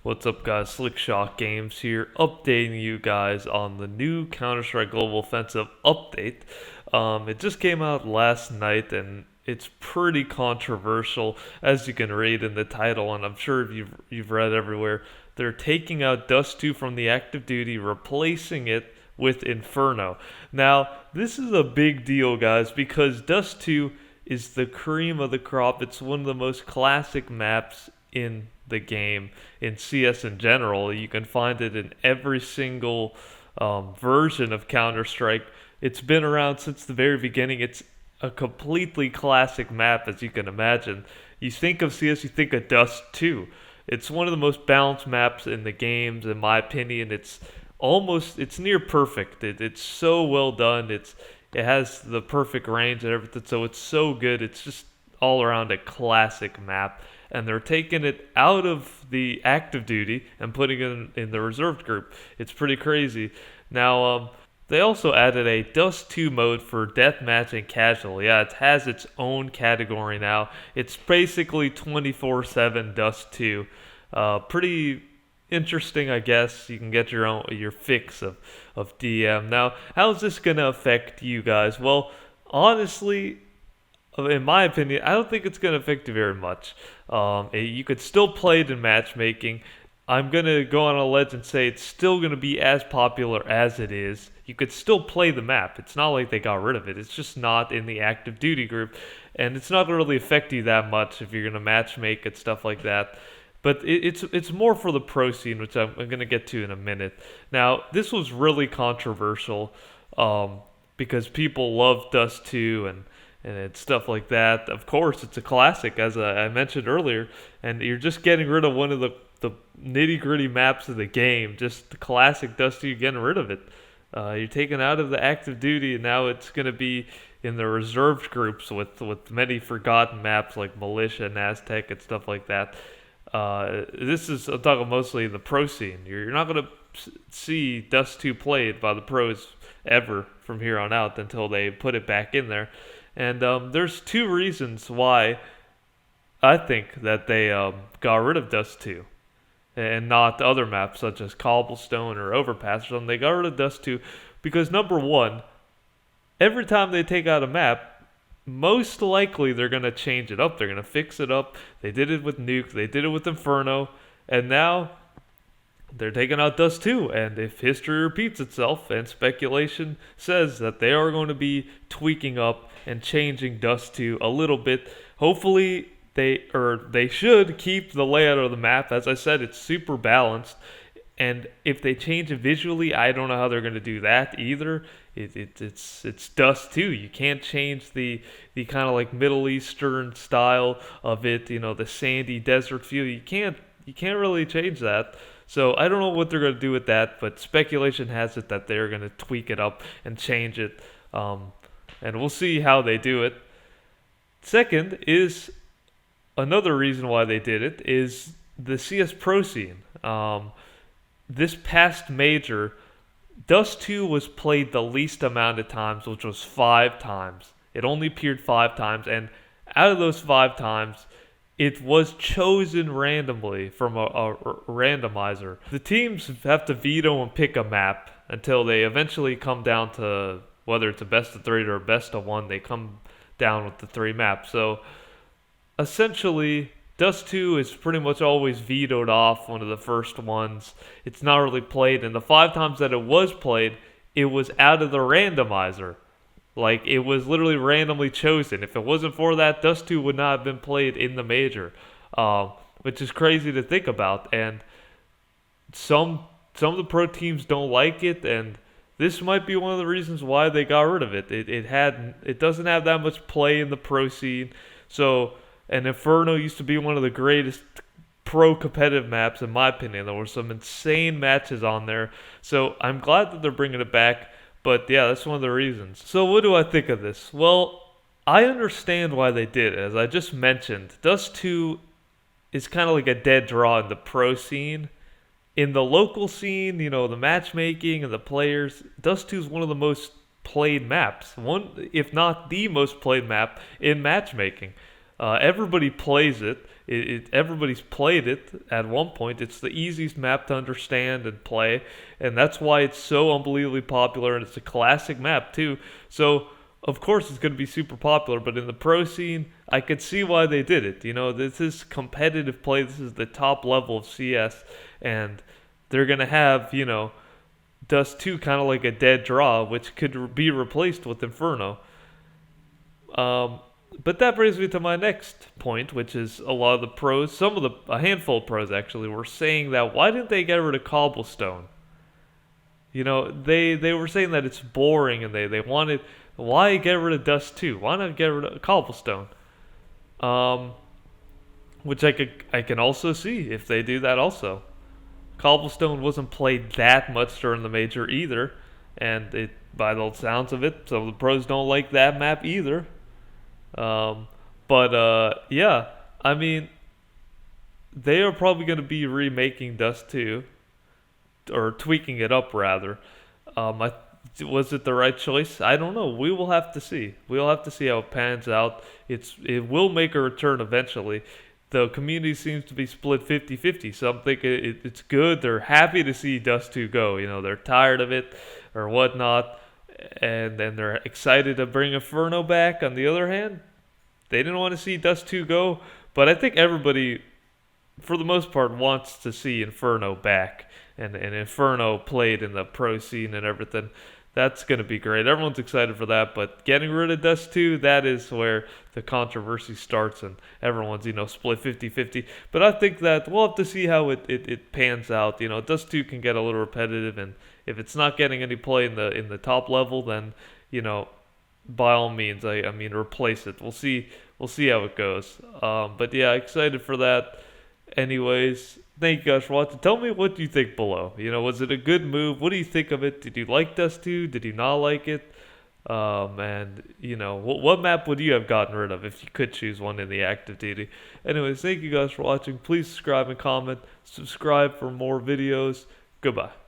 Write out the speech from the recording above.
What's up, guys? Slickshot Games here, updating you guys on the new Counter-Strike Global Offensive update. It just came out last night, and it's pretty controversial, as you can read in the title, and I'm sure you've read everywhere. They're taking out Dust 2 from the active duty, replacing it with Inferno. Now, this is a big deal, guys, because Dust 2 is the cream of the crop. It's one of the most classic maps in the game, in CS in general. You can find it in every single version of Counter-Strike. It's been around since the very beginning. It's a completely classic map, as you can imagine. You think of CS, you think of Dust 2. It's one of the most balanced maps in the games, in my opinion. It's near perfect. It's so well done. It has the perfect range and everything, so it's so good. It's just all around a classic map, and they're taking it out of the active duty and putting it in the reserved group. It's pretty crazy. Now, they also added a Dust 2 mode for Deathmatch and Casual. Yeah, it has its own category now. It's basically 24/7 Dust 2. Pretty interesting, I guess. You can get your fix of DM. Now, how's this gonna affect you guys? Well, honestly, in my opinion, I don't think it's going to affect you very much. You could still play it in matchmaking. I'm going to go on a ledge and say it's still going to be as popular as it is. You could still play the map. It's not like they got rid of it. It's just not in the active duty group. And it's not going to really affect you that much if you're going to matchmake and stuff like that. But it's more for the pro scene, which I'm going to get to in a minute. Now, this was really controversial because people love Dust 2 and it's stuff like that. Of course, it's a classic, as I mentioned earlier, and you're just getting rid of one of the nitty-gritty maps of the game, just the classic Dust 2, you're getting rid of it. You're taking out of the active duty, and now it's going to be in the reserved groups with many forgotten maps like Militia and Aztec and stuff like that. I'm talking mostly the pro scene. You're not going to see Dust 2 played by the pros ever from here on out until they put it back in there. And there's two reasons why I think that they got rid of Dust 2 and not other maps such as Cobblestone or Overpass or something. They got rid of Dust 2 because, number one, every time they take out a map, most likely they're going to change it up. They're going to fix it up. They did it with Nuke. They did it with Inferno. And now they're taking out Dust 2, and if history repeats itself, and speculation says that they are going to be tweaking up and changing Dust 2 a little bit, hopefully they should keep the layout of the map. As I said, it's super balanced, and if they change it visually, I don't know how they're going to do that either. It's Dust 2. You can't change the kind of like Middle Eastern style of it, the sandy desert feel. You can't really change that. So I don't know what they're going to do with that, but speculation has it that they're going to tweak it up and change it, and we'll see how they do it. Second is another reason why they did it is the CS Pro scene. This past major, Dust 2 was played the least amount of times, which was 5 times. It only appeared 5 times, and out of those 5 times, it was chosen randomly from a randomizer. The teams have to veto and pick a map until they eventually come down to whether it's a best of 3 or a best of 1. They come down with the 3 maps. So essentially, Dust 2 is pretty much always vetoed off, one of the first ones. It's not really played, and the 5 times that it was played, it was out of the randomizer. Like, it was literally randomly chosen. If it wasn't for that, Dust 2 would not have been played in the major, which is crazy to think about. And some of the pro teams don't like it, and this might be one of the reasons why they got rid of it. It doesn't have that much play in the pro scene. So, and Inferno used to be one of the greatest pro competitive maps, in my opinion. There were some insane matches on there. So I'm glad that they're bringing it back. But yeah, that's one of the reasons. So what do I think of this? Well, I understand why they did it. As I just mentioned, Dust 2 is kind of like a dead draw in the pro scene. In the local scene, the matchmaking and the players, Dust 2 is one of the most played maps. One, if not the most played map in matchmaking. Everybody plays it. Everybody's played it at one point. It's the easiest map to understand and play, and that's why it's so unbelievably popular. And it's a classic map too. So of course it's going to be super popular. But in the pro scene, I could see why they did it. This is competitive play. This is the top level of CS, and they're going to have Dust 2 kind of like a dead draw, which could be replaced with Inferno. But that brings me to my next point, which is a lot of the pros, a handful of pros actually, were saying that why didn't they get rid of Cobblestone? They were saying that it's boring and they wanted, why get rid of Dust 2? Why not get rid of Cobblestone? Which I can also see if they do that also. Cobblestone wasn't played that much during the major either, and by the sounds of it, some of the pros don't like that map either. Yeah, I mean, they are probably going to be remaking Dust 2, or tweaking it up rather. Was it the right choice? I don't know. We will have to see. We'll have to see how it pans out. It will make a return eventually. The community seems to be split 50-50. Some think it's good. They're happy to see Dust 2 go. They're tired of it or whatnot. And then they're excited to bring Inferno back. On the other hand, they didn't want to see Dust 2 go. But I think everybody, for the most part, wants to see Inferno back. And Inferno played in the pro scene and everything. That's going to be great. Everyone's excited for that, but getting rid of Dust 2, that is where the controversy starts, and everyone's, split 50-50. But I think that we'll have to see how it pans out. Dust 2 can get a little repetitive, and if it's not getting any play in the top level, then, by all means, I mean, replace it. We'll see how it goes. But yeah, excited for that. Anyways, thank you guys for watching. Tell me what you think below. Was it a good move? What do you think of it? Did you like Dust 2? Did you not like it? And what map would you have gotten rid of if you could choose one in the active duty? Anyways, thank you guys for watching. Please subscribe and comment. Subscribe for more videos. Goodbye.